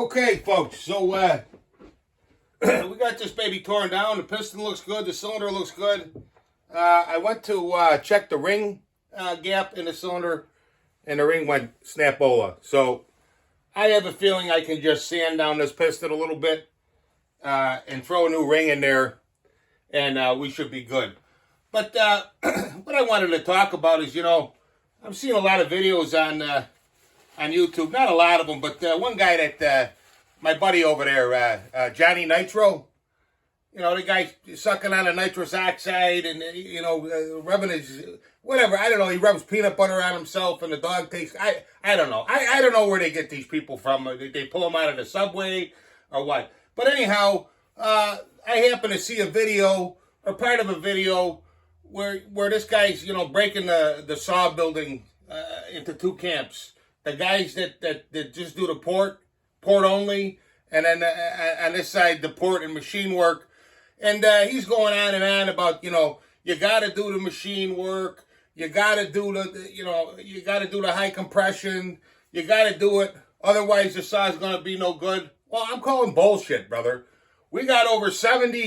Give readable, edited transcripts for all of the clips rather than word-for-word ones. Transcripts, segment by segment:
Okay, folks, so we got this baby torn down. The piston looks good. The cylinder looks good. I went to check the ring gap in the cylinder, and the ring went snapola. So I have a feeling I can just sand down this piston a little bit and throw a new ring in there, and we should be good. But what I wanted to talk about is, I'm seeing a lot of videos on YouTube. Not a lot of them, but one guy that my buddy over there, Johnny Nitro. The guy sucking on a nitrous oxide and, rubbing his, whatever. I don't know. He rubs peanut butter on himself and the dog takes, I don't know. I don't know where they get these people from. They pull them out of the subway or what. But anyhow, I happen to see a video or part of a video where this guy's, breaking the saw building into two camps. The guys that just do the port only, and then on this side, the port and machine work. And he's going on and on about, you got to do the machine work. You got to do you got to do the high compression. You got to do it. Otherwise, the saw's going to be no good. Well, I'm calling bullshit, brother. We got over 70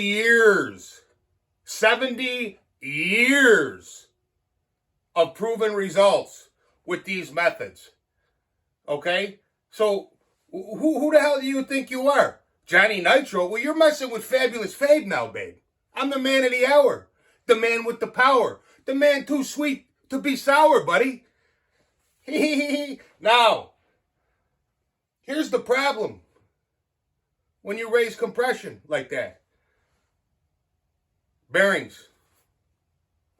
years of proven results with these methods. Okay? So, who the hell do you think you are? Johnny Nitro? Well, you're messing with Fabulous Fabz now, babe. I'm the man of the hour. The man with the power. The man too sweet to be sour, buddy. Now, here's the problem. When you raise compression like that. Bearings.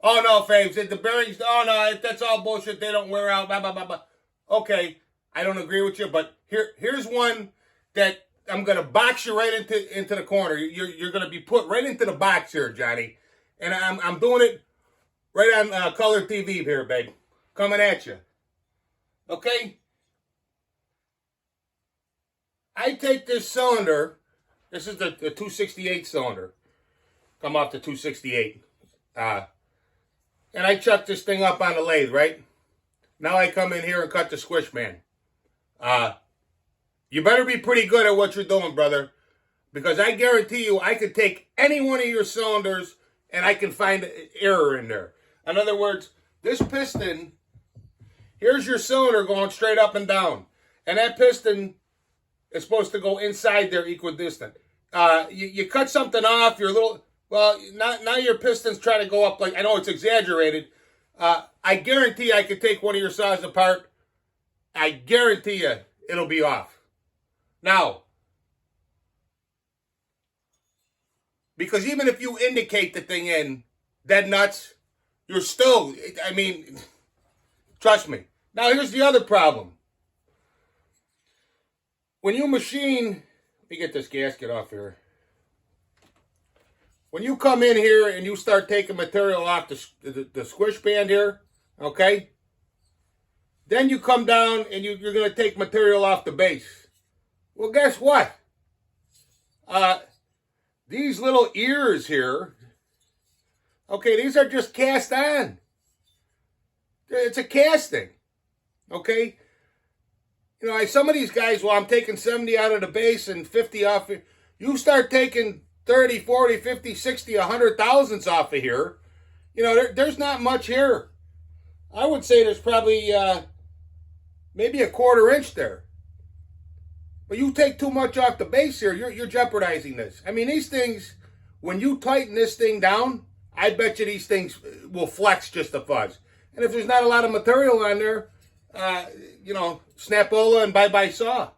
Oh, no, Fabz. The bearings, oh, no, that's all bullshit. They don't wear out, blah, blah, blah, blah. Okay, I don't agree with you, but here's one that I'm going to box you right into the corner. You're going to be put right into the box here, Johnny. And I'm doing it right on Color TV here, babe. Coming at you. Okay? I take this cylinder. This is the 268 cylinder. Come off the 268. And I chuck this thing up on the lathe, right? Now I come in here and cut the squish man. You better be pretty good at what you're doing, brother. Because I guarantee you, I could take any one of your cylinders and I can find error in there. In other words, this piston, here's your cylinder going straight up and down. And that piston is supposed to go inside there equidistant. You cut something off, you're a little, well, now your piston's trying to go up like, I know it's exaggerated. I guarantee I could take one of your saws apart. I guarantee you it'll be off. Now, because even if you indicate the thing in dead nuts, you're still, trust me. Now, here's the other problem. When you machine, let me get this gasket off here. When you come in here and you start taking material off the squish band here, okay? Then you come down and you're going to take material off the base. Well, guess what? These little ears here, okay, these are just cast on. It's a casting, okay? Some of these guys, well, I'm taking 70 out of the base and 50 off. You start taking 30, 40, 50, 60, 100 thousandths off of here. There's not much here. I would say there's probably maybe a 1/4 inch there. But you take too much off the base here, you're jeopardizing this. These things, when you tighten this thing down, I bet you these things will flex just a fuzz. And if there's not a lot of material on there, snapola and bye-bye saw.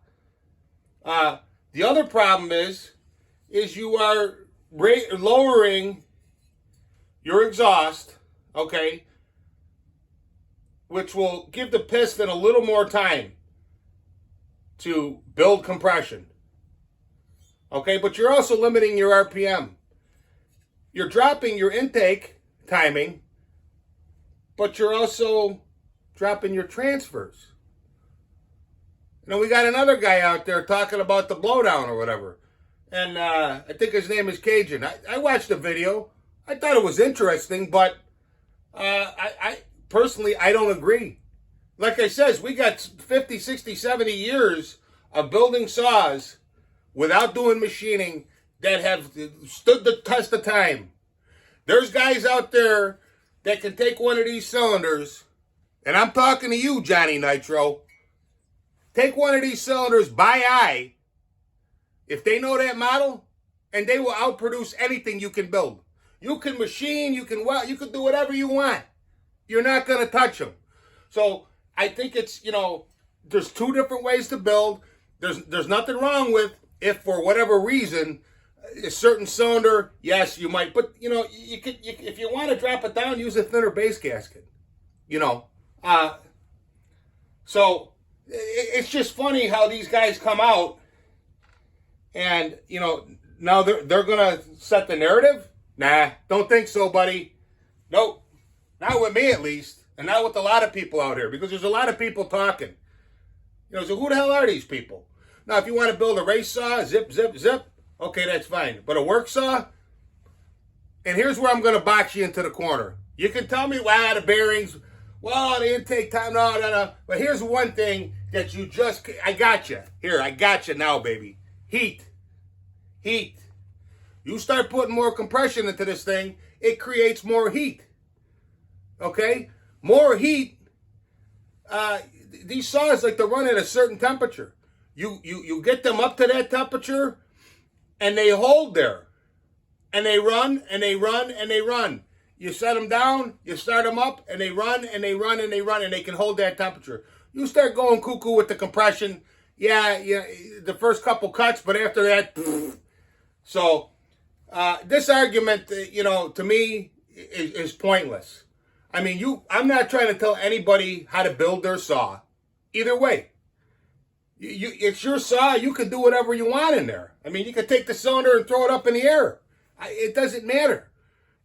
The other problem is you are lowering your exhaust, okay, which will give the piston a little more time to build compression. Okay, but you're also limiting your RPM. You're dropping your intake timing, but you're also dropping your transfers. We got another guy out there talking about the blowdown or whatever. And I think his name is Cajun. I watched the video. I thought it was interesting, but I personally, I don't agree. Like I says, we got 50, 60, 70 years of building saws without doing machining that have stood the test of time. There's guys out there that can take one of these cylinders, and I'm talking to you, Johnny Nitro. Take one of these cylinders by eye, if they know that model, and they will outproduce anything you can build. You can machine, you can weld, you can do whatever you want. You're not going to touch them. So I think it's, there's two different ways to build. There's nothing wrong with, if for whatever reason, a certain cylinder, yes, you might, but you could, if you want to drop it down, use a thinner base gasket. So it's just funny how these guys come out, and now they're gonna set the narrative. Nah, don't think so, buddy. Nope, not with me at least, and not with a lot of people out here, because there's a lot of people talking. So who the hell are these people? Now, if you want to build a race saw, zip, zip, zip, okay, that's fine. But a work saw, and here's where I'm going to box you into the corner. You can tell me, wow, the bearings, well, the intake time, no. But here's one thing that I got you. Here, I got you now, baby. Heat. You start putting more compression into this thing, it creates more heat. Okay? More heat. These saws like to run at a certain temperature. You get them up to that temperature, and they hold there. And they run, and they run, and they run. You set them down, you start them up, and they run, and they run, and they run, and they can hold that temperature. You start going cuckoo with the compression, yeah, the first couple cuts, but after that, so this argument, to me, is pointless. I mean, I'm not trying to tell anybody how to build their saw. Either way. It's your saw. You can do whatever you want in there. I mean, you can take the cylinder and throw it up in the air. It doesn't matter.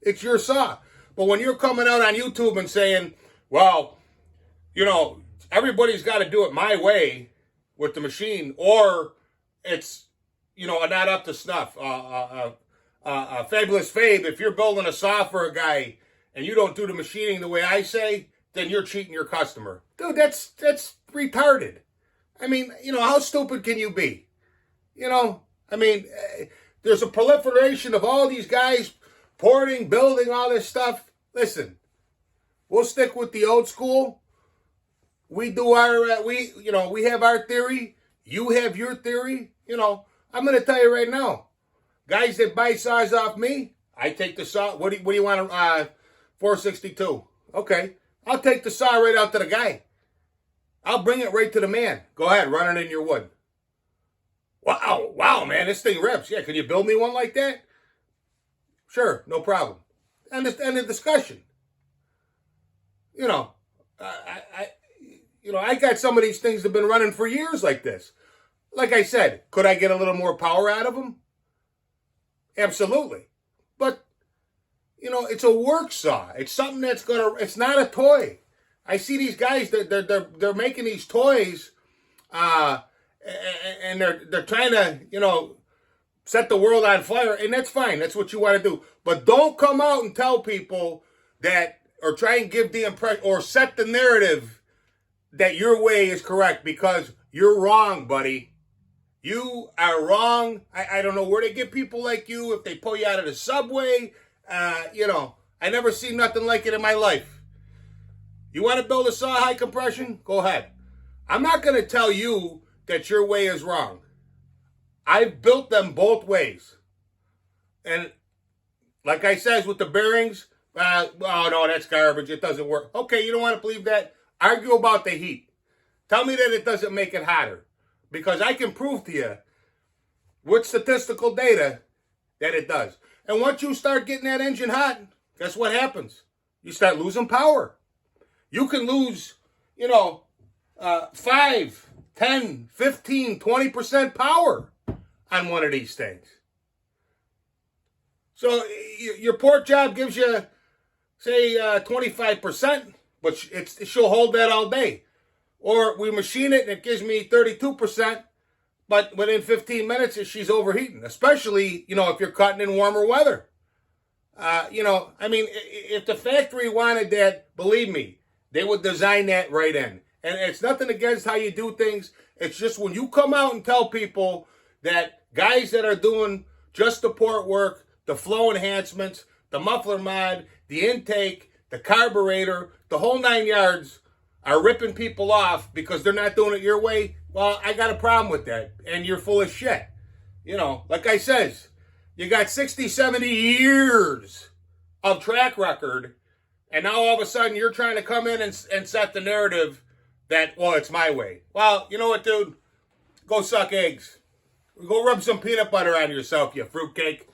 It's your saw. But when you're coming out on YouTube and saying, well, everybody's got to do it my way with the machine, or it's, not up to snuff. Fabulous Fabz, if you're building a saw for a guy and you don't do the machining the way I say, then you're cheating your customer. Dude, that's retarded. I mean, how stupid can you be? There's a proliferation of all these guys porting, building all this stuff. Listen, we'll stick with the old school. We do we have our theory. You have your theory. I'm going to tell you right now, guys that buy saws off me, I take the saw. What do you want? 462. Okay, I'll take the saw right out to the guy. I'll bring it right to the man. Go ahead, run it in your wood. Wow, man, this thing rips. Yeah, can you build me one like that? Sure, no problem. End of discussion. I got some of these things that have been running for years like this. Like I said, could I get a little more power out of them? Absolutely. But, it's a work saw. It's something it's not a toy. I see these guys that they're making these toys, and they're trying to set the world on fire, and that's fine. That's what you want to do. But don't come out and tell people that, or try and give the impression, or set the narrative that your way is correct, because you're wrong, buddy. You are wrong. I don't know where they get people like you, if they pull you out of the subway. I never seen nothing like it in my life. You want to build a saw high compression? Go ahead. I'm not going to tell you that your way is wrong. I've built them both ways. And like I said, with the bearings, oh no, that's garbage. It doesn't work. Okay, you don't want to believe that? Argue about the heat. Tell me that it doesn't make it hotter. Because I can prove to you with statistical data that it does. And once you start getting that engine hot, guess what happens? You start losing power. You can lose, 5, 10, 15, 20% power on one of these things. So your port job gives you, say, 25%, but she'll hold that all day. Or we machine it and it gives me 32%, but within 15 minutes she's overheating, especially, if you're cutting in warmer weather. If the factory wanted that, believe me, they would design that right in. And it's nothing against how you do things. It's just when you come out and tell people that guys that are doing just the port work, the flow enhancements, the muffler mod, the intake, the carburetor, the whole 9 yards are ripping people off because they're not doing it your way, well, I got a problem with that. And you're full of shit. You know, like I says, you got 60, 70 years of track record, and now all of a sudden you're trying to come in and set the narrative that, well, it's my way. Well, you know what, dude? Go suck eggs. Go rub some peanut butter on yourself, you fruitcake.